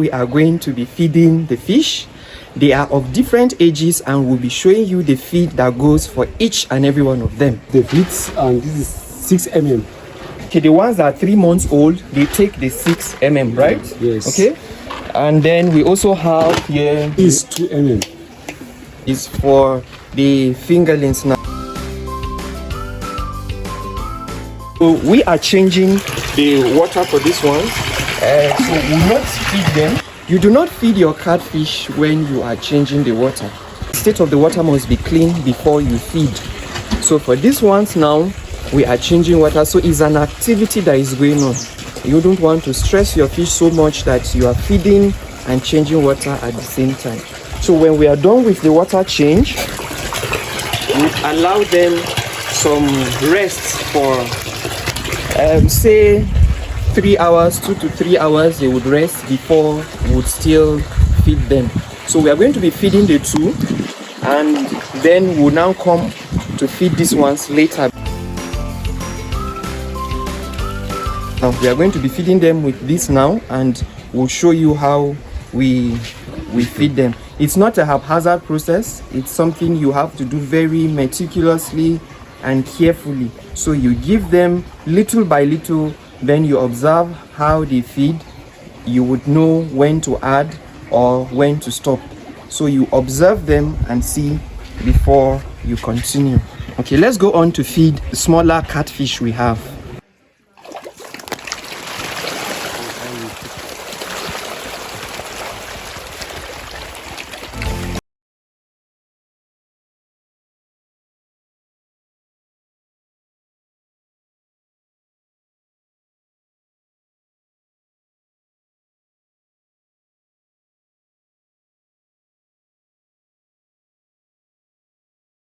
We are going to be feeding the fish. They are of different ages and we'll be showing you the feed that goes for each and every one of them. The feeds, and this is 6 mm. Okay, the ones that are 3 months old, they take the 6 mm, right? Yes. Okay. And then we also have here is 2 mm. Is for the fingerlings now. So we are changing the water for this one. So we will not feed them. You do not feed your catfish when you are changing the water. The state of the water must be clean before you feed. So for these ones now, we are changing water. So it's an activity that is going on. You don't want to stress your fish so much that you are feeding and changing water at the same time. So when we are done with the water change, we allow them some rest for say 3 hours, 2 to 3 hours. They would rest before we would still feed them. So we are going to be feeding the two, and then we'll now come to feed these ones later. Now we are going to be feeding them with this now, and we'll show you how we feed them. It's not a haphazard process. It's something you have to do very meticulously and carefully. So you give them little by little, then you observe how they feed. You would know when to add or when to stop. So you observe them and see before you continue. Okay, let's go on to feed the smaller catfish we have.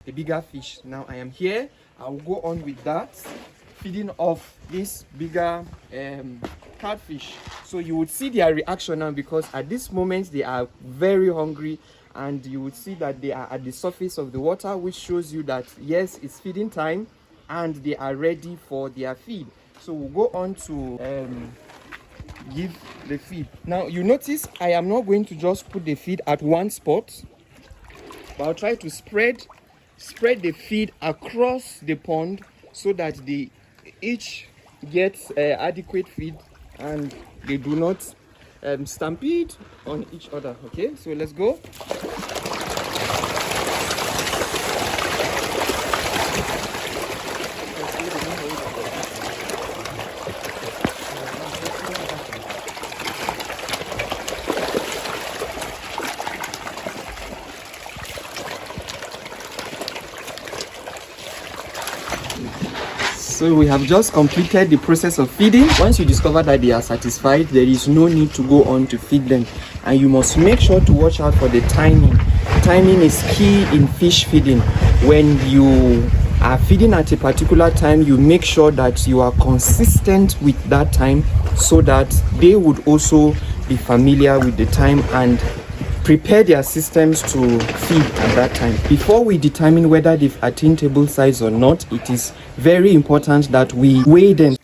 The bigger fish. Now I am here. I will go on with that, feeding off this bigger catfish. So you would see their reaction now, because at this moment they are very hungry, and you would see that they are at the surface of the water, which shows you that yes, it's feeding time and they are ready for their feed. So we'll go on to give the feed. Now you notice I am not going to just put the feed at one spot, but I'll try to spread the feed across the pond so that they each get adequate feed and they do not stampede on each other. Okay, so let's go. So we have just completed the process of feeding. Once you discover that they are satisfied, there is no need to go on to feed them. And you must make sure to watch out for the timing. Timing is key in fish feeding. When you are feeding at a particular time, you make sure that you are consistent with that time so that they would also be familiar with the time and prepare their systems to feed at that time. Before we determine whether they've attained table size or not, it is very important that we weigh them.